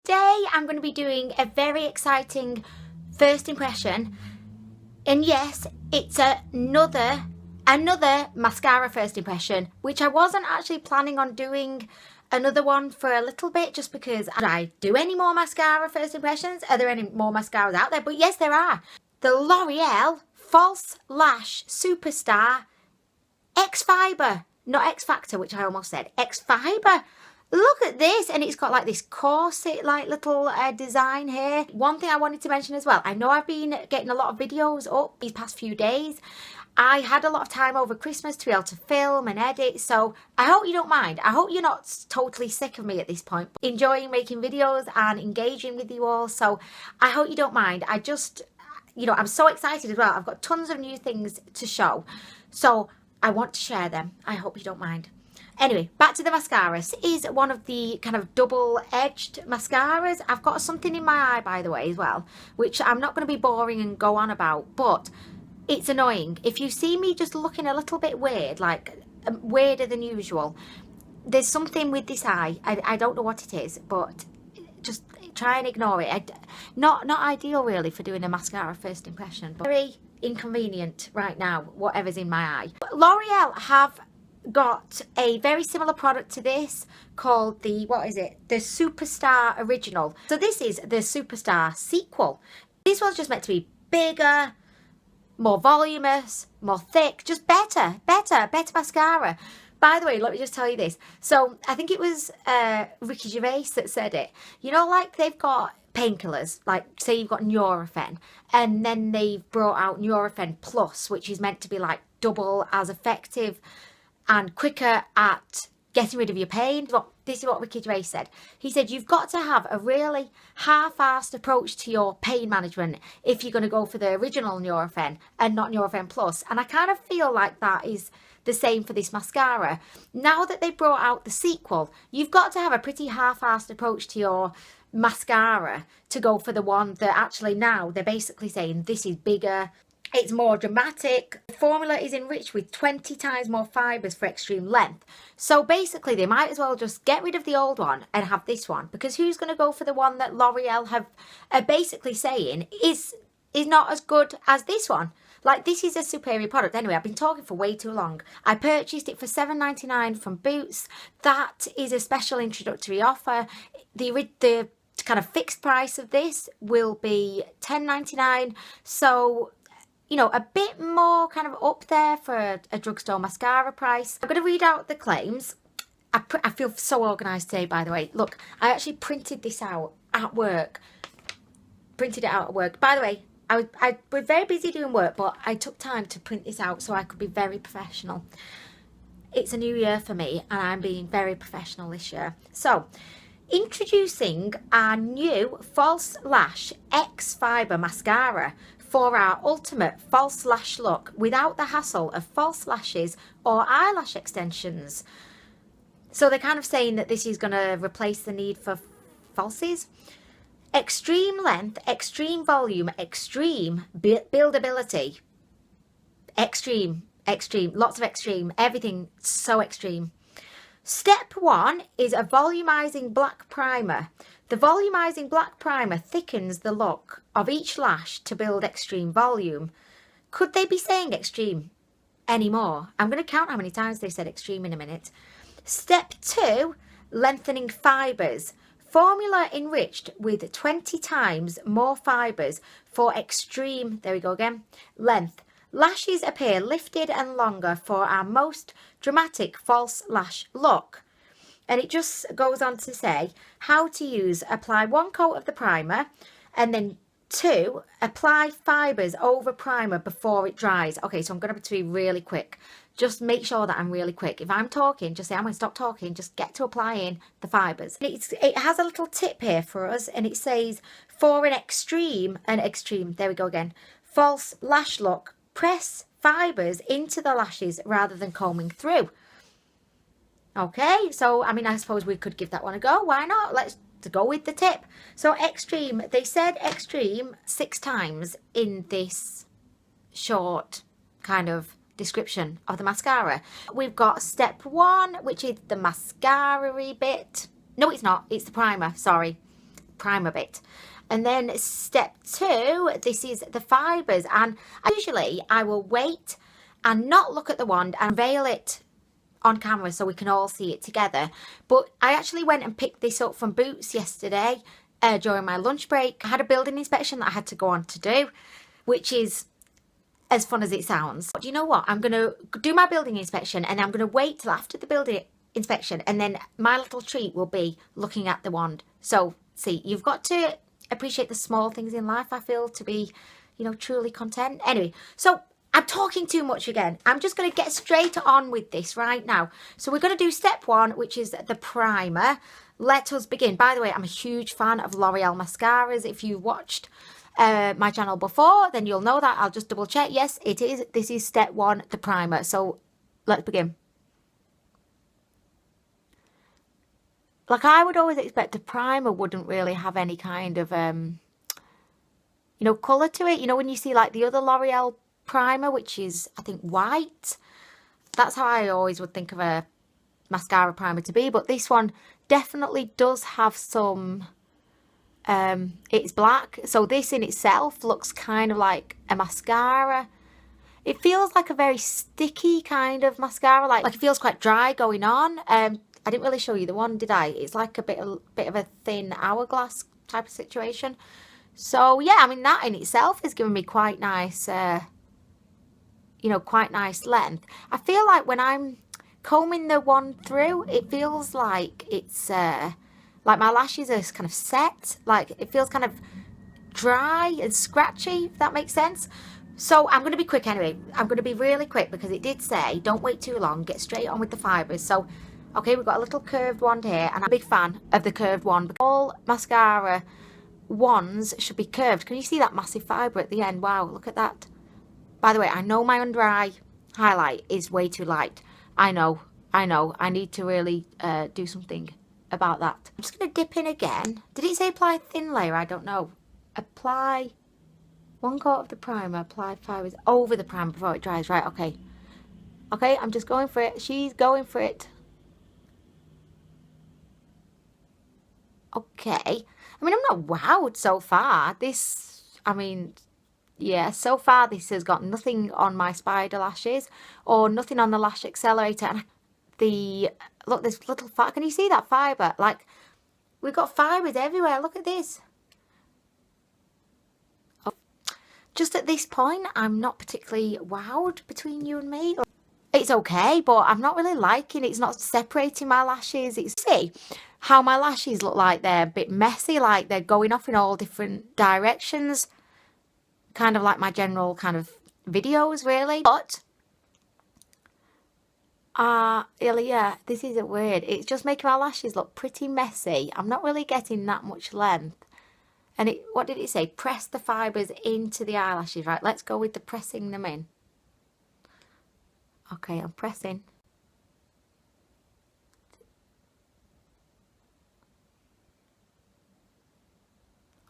today I'm going to be doing a very exciting first impression, and yes, it's another mascara first impression, which I wasn't actually planning on doing another one for a little bit, just because do I do any more mascara first impressions? Are there any more mascaras out there? But yes, there are. The L'Oreal False Lash Superstar X-Fibre, not X-Factor, which I almost said, X-Fibre. Look at this, and it's got like this corset like little design here. One thing I wanted to mention as well, I know I've been getting a lot of videos up these past few days. I had a lot of time over Christmas to be able to film and edit, so I hope you don't mind. I hope you're not totally sick of me at this point. Enjoying making videos and engaging with you all, so I hope you don't mind. I just, you know, I'm so excited as well. I've got tons of new things to show, so I want to share them. I hope you don't mind. Anyway, back to the mascaras. This is one of the kind of double-edged mascaras. I've got something in my eye, by the way, as well, which I'm not going to be boring and go on about, but it's annoying. If you see me just looking a little bit weird, like weirder than usual, there's something with this eye. I don't know what it is, but just try and ignore it. Not ideal, really, for doing a mascara first impression, but very inconvenient right now, whatever's in my eye. But L'Oreal have got a very similar product to this called the, what is it? The Superstar Original. So this is the Superstar sequel. This one's just meant to be bigger, more voluminous, more thick, just better mascara. By the way, let me just tell you this. So I think it was Ricky Gervais that said it. You know, like they've got painkillers, like say you've got Nurofen, and then they've brought out Nurofen Plus, which is meant to be like double as effective and quicker at getting rid of your pain. This is what Ricky Gervais said. He said you've got to have a really half-assed approach to your pain management if you're going to go for the original Nurofen and not Nurofen Plus. And I kind of feel like that is the same for this mascara. Now that they brought out the sequel, you've got to have a pretty half-assed approach to your mascara to go for the one that actually now they're basically saying this is bigger, it's more dramatic. The formula is enriched with 20 times more fibres for extreme length. So basically they might as well just get rid of the old one and have this one, because who's going to go for the one that L'Oreal have basically saying is not as good as this one? Like, this is a superior product. Anyway, I've been talking for way too long. I purchased it for $7.99 from Boots. That is a special introductory offer. The kind of fixed price of this will be $10.99. So, you know, a bit more kind of up there for a drugstore mascara price. I'm going to read out the claims. I feel so organised today, by the way. Look, I actually printed this out at work. Printed it out at work. By the way, I was very busy doing work, but I took time to print this out so I could be very professional. It's a new year for me, and I'm being very professional this year. So, introducing our new False Lash X-Fibre mascara for our ultimate false lash look without the hassle of false lashes or eyelash extensions. So they're kind of saying that this is going to replace the need for falsies. Extreme length, extreme volume, extreme buildability. Extreme, lots of extreme, everything so extreme. Step 1 is a volumizing black primer. The volumizing black primer thickens the look of each lash to build extreme volume. Could they be saying extreme anymore? I'm going to count how many times they said extreme in a minute. Step 2, lengthening fibres. Formula enriched with 20 times more fibres for extreme, there we go again, length. Lashes appear lifted and longer for our most dramatic false lash look. And it just goes on to say how to use. Apply 1 coat of the primer, and then 2, apply fibres over primer before it dries. Okay, so I'm going to be really quick. Just make sure that I'm really quick. If I'm talking, just say I'm going to stop talking. Just get to applying the fibres. It has a little tip here for us, and it says for an extreme, there we go again, false lash look, press fibres into the lashes rather than combing through. Okay, so I mean, I suppose we could give that one a go. Why not? Let's go with the tip. So extreme, they said extreme 6 times in this short kind of description of the mascara. We've got step 1, which is the mascara-y bit. No, it's not. It's the primer. Sorry. primer bit. And then step 2, this is the fibres, and usually I will wait and not look at the wand and veil it on camera so we can all see it together. But I actually went and picked this up from Boots yesterday during my lunch break. I had a building inspection that I had to go on to do, which is as fun as it sounds. But you know what? I'm going to do my building inspection and I'm going to wait till after the building inspection, and then my little treat will be looking at the wand. So see, you've got to appreciate the small things in life, I feel, to be, you know, truly content. Anyway, so I'm talking too much again. I'm just going to get straight on with this right now. So we're going to do step 1, which is the primer. Let us begin. By the way, I'm a huge fan of L'Oreal mascaras. If you watched my channel before, then you'll know that. I'll just double check. Yes, it is. This is step 1, the primer. So let's begin. Like, I would always expect a primer wouldn't really have any kind of, you know, colour to it. You know, when you see like the other L'Oreal primer, which is, I think, white. That's how I always would think of a mascara primer to be. But this one definitely does have some, it's black. So this in itself looks kind of like a mascara. It feels like a very sticky kind of mascara. Like it feels quite dry going on. I didn't really show you the one, did I? It's like a bit of a thin hourglass type of situation. So yeah, I mean, that in itself is giving me quite nice, you know, quite nice length. I feel like when I'm combing the wand through, it feels like it's like my lashes are kind of set. Like it feels kind of dry and scratchy, if that makes sense. So I'm going to be quick anyway. I'm going to be really quick because it did say don't wait too long, get straight on with the fibres. So okay, we've got a little curved wand here, and I'm a big fan of the curved wand. All mascara wands should be curved. Can you see that massive fibre at the end? Wow, look at that. By the way, I know my under eye highlight is way too light. I know. I need to really do something about that. I'm just going to dip in again. Did it say apply thin layer? I don't know. Apply 1 coat of the primer, apply fibres over the primer before it dries. Right, okay. Okay, I'm just going for it. She's going for it. Okay, I mean, I'm not wowed so far. This, I mean, yeah, so far this has got nothing on my Spider Lashes or nothing on the Lash Accelerator. And look, this little can you see that fibre? Like, we've got fibres everywhere. Look at this. Oh, just at this point, I'm not particularly wowed between you and me. It's okay, but I'm not really liking it. It's not separating my lashes. See how my lashes look like they're a bit messy, like they're going off in all different directions. Kind of like my general kind of videos, really. But, yeah, this isn't weird. It's just making my lashes look pretty messy. I'm not really getting that much length. And what did it say? Press the fibres into the eyelashes. Right, let's go with the pressing them in. Okay, I'm pressing.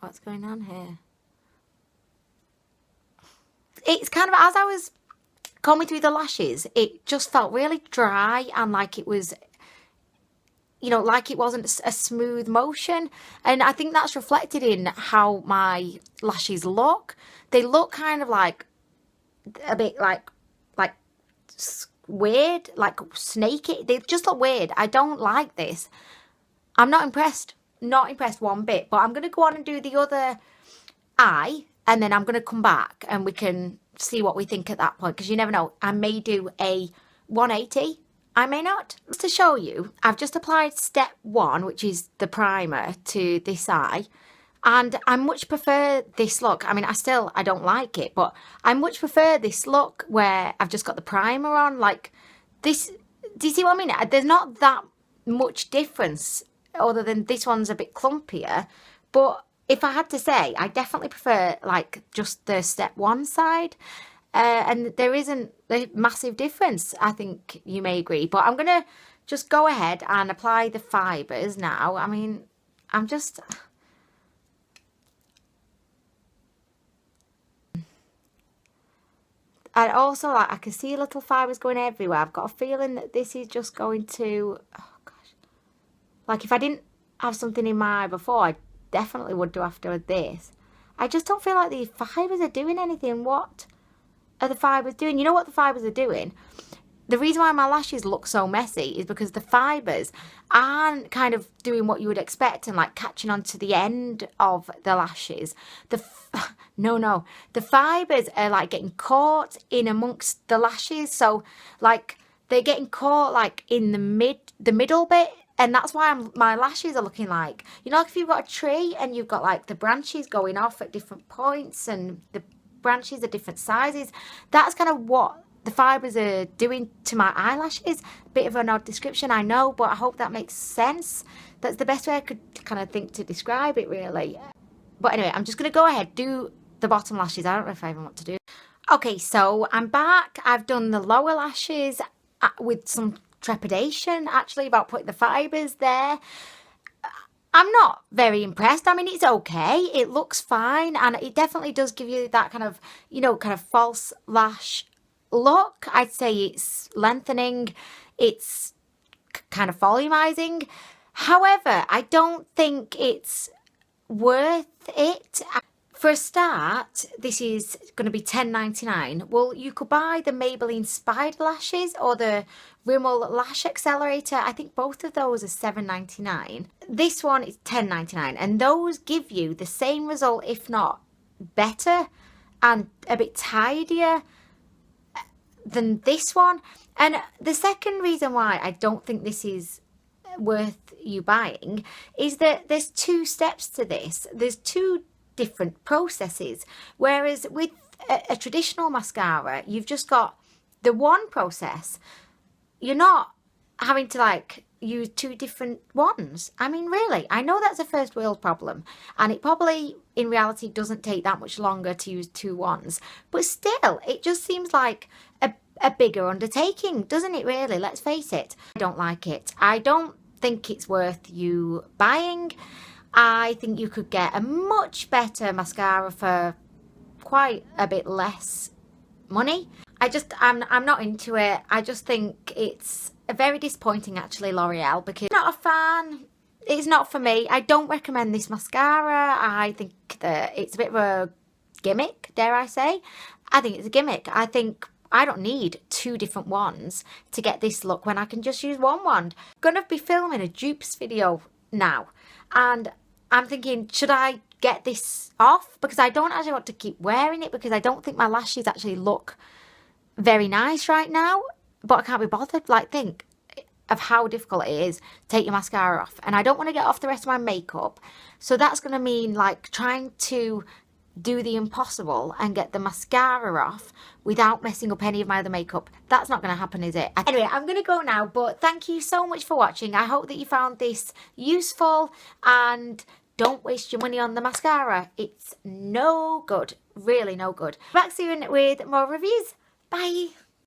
What's going on here? It's kind of, as I was combing through the lashes, it just felt really dry and like it was, you know, like it wasn't a smooth motion. And I think that's reflected in how my lashes look. They look kind of like a bit like weird, like snaky. They just look weird. I don't like this. I'm not impressed. Not impressed one bit. But I'm going to go on and do the other eye, and then I'm going to come back and we can see what we think at that point, because you never know. I may do a 180. I may not. Just to show you, I've just applied step 1, which is the primer, to this eye. And I much prefer this look. I mean, I don't like it, but I much prefer this look where I've just got the primer on. Like this, do you see what I mean? There's not that much difference other than this one's a bit clumpier. But if I had to say, I definitely prefer like just the step 1 side. And there isn't a massive difference, I think you may agree. But I'm going to just go ahead and apply the fibres now. I mean, I'm just... And also, like, I can see little fibres going everywhere. I've got a feeling that this is just going to... Oh, gosh. Like, if I didn't have something in my eye before, definitely would do after this. I just don't feel like these fibres are doing anything. What are the fibres doing? You know what the fibres are doing? The reason why my lashes look so messy is because the fibres aren't kind of doing what you would expect and like catching onto the end of the lashes. No. The fibres are like getting caught in amongst the lashes. So like they're getting caught like in the middle bit. And that's why my lashes are looking like, you know, like if you've got a tree and you've got like the branches going off at different points and the branches are different sizes. That's kind of what the fibres are doing to my eyelashes. Bit of an odd description, I know, but I hope that makes sense. That's the best way I could kind of think to describe it, really. But anyway, I'm just going to go ahead, do the bottom lashes. I don't know if I even want to do. Okay, so I'm back. I've done the lower lashes with some trepidation, actually, about putting the fibres there. I'm not very impressed. I mean, it's okay. It looks fine. And it definitely does give you that kind of, you know, kind of false lash look. I'd say it's lengthening. It's kind of volumizing. However, I don't think it's worth it. For a start, this is going to be $10.99. Well, you could buy the Maybelline Spider Lashes or the Rimmel Lash Accelerator. I think both of those are $7.99. This one is $10.99, and those give you the same result, if not better, and a bit tidier than this one. And the second reason why I don't think this is worth you buying is that there's two steps to this. There's two different processes, whereas with a traditional mascara, you've just got the one process. You're not having to like use two different ones. I mean, really, I know that's a first world problem, and it probably in reality doesn't take that much longer to use two wands, but still, it just seems like a bigger undertaking, doesn't it, really? Let's face it. I don't like it. I don't think it's worth you buying. I think you could get a much better mascara for quite a bit less money. I'm not into it. I just think it's very disappointing, actually, L'Oreal, because I'm not a fan. It's not for me. I don't recommend this mascara. I think that it's a bit of a gimmick, dare I say. I think it's a gimmick. I think I don't need two different wands to get this look when I can just use one wand. I'm going to be filming a dupes video now, and I'm thinking, should I get this off? Because I don't actually want to keep wearing it, because I don't think my lashes actually look very nice right now, but I can't be bothered. Like, think of how difficult it is to take your mascara off, and I don't want to get off the rest of my makeup, so that's going to mean like trying to do the impossible and get the mascara off without messing up any of my other makeup. That's not going to happen, is it? Anyway, I'm going to go now, but thank you so much for watching. I hope that you found this useful, and don't waste your money on the mascara. It's no good, really no good. Back soon with more reviews. Bye.